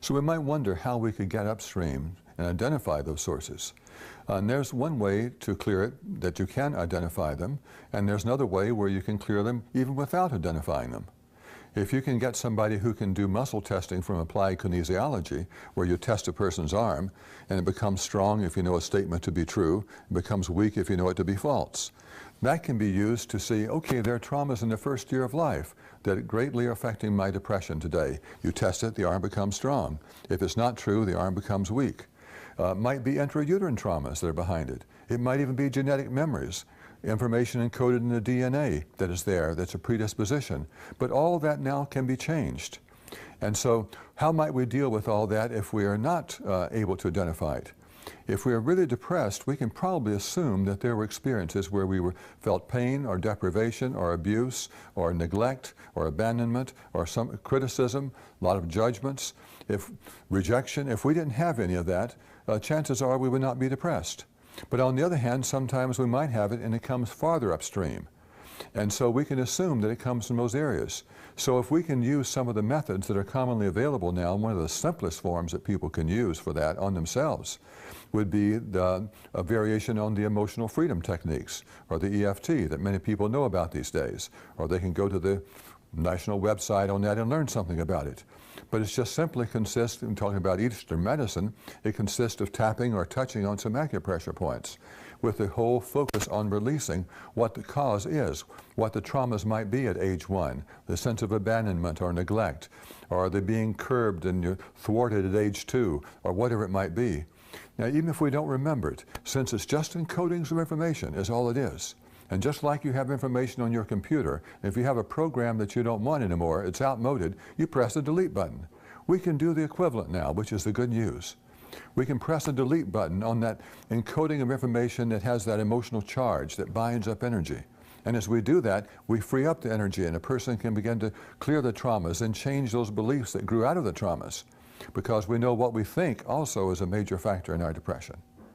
So we might wonder how we could get upstream and identify those sources. And there's one way to clear it, that you can identify them, and there's another way where you can clear them even without identifying them. If you can get somebody who can do muscle testing from applied kinesiology, where you test a person's arm, and it becomes strong if you know a statement to be true, it becomes weak if you know it to be false. That can be used to see, okay, there are traumas in the first year of life that greatly are affecting my depression today. You test it, the arm becomes strong. If it's not true, the arm becomes weak. Might be intrauterine traumas that are behind it. It might even be genetic memories, information encoded in the DNA that is there, that's a predisposition. But all of that now can be changed. And so how might we deal with all that if we are not able to identify it? If we are really depressed, we can probably assume that there were experiences where we felt pain or deprivation or abuse or neglect or abandonment or some criticism, a lot of judgments, rejection. If we didn't have any of that, chances are we would not be depressed. But on the other hand, sometimes we might have it and it comes farther upstream. And so we can assume that it comes from those areas. So if we can use some of the methods that are commonly available now, one of the simplest forms that people can use for that on themselves would be a variation on the emotional freedom techniques, or the EFT that many people know about these days. Or they can go to the national website on that and learn something about it. But it just simply consists, in talking about Eastern medicine, it consists of tapping or touching on some acupressure points with the whole focus on releasing what the cause is, what the traumas might be at age 1, the sense of abandonment or neglect, or the being curbed and you're thwarted at age 2, or whatever it might be. Now, even if we don't remember it, since it's just encoding some information is all it is. And just like you have information on your computer, if you have a program that you don't want anymore, it's outmoded, you press the delete button. We can do the equivalent now, which is the good news. We can press the delete button on that encoding of information that has that emotional charge that binds up energy. And as we do that, we free up the energy and a person can begin to clear the traumas and change those beliefs that grew out of the traumas. Because we know what we think also is a major factor in our depression.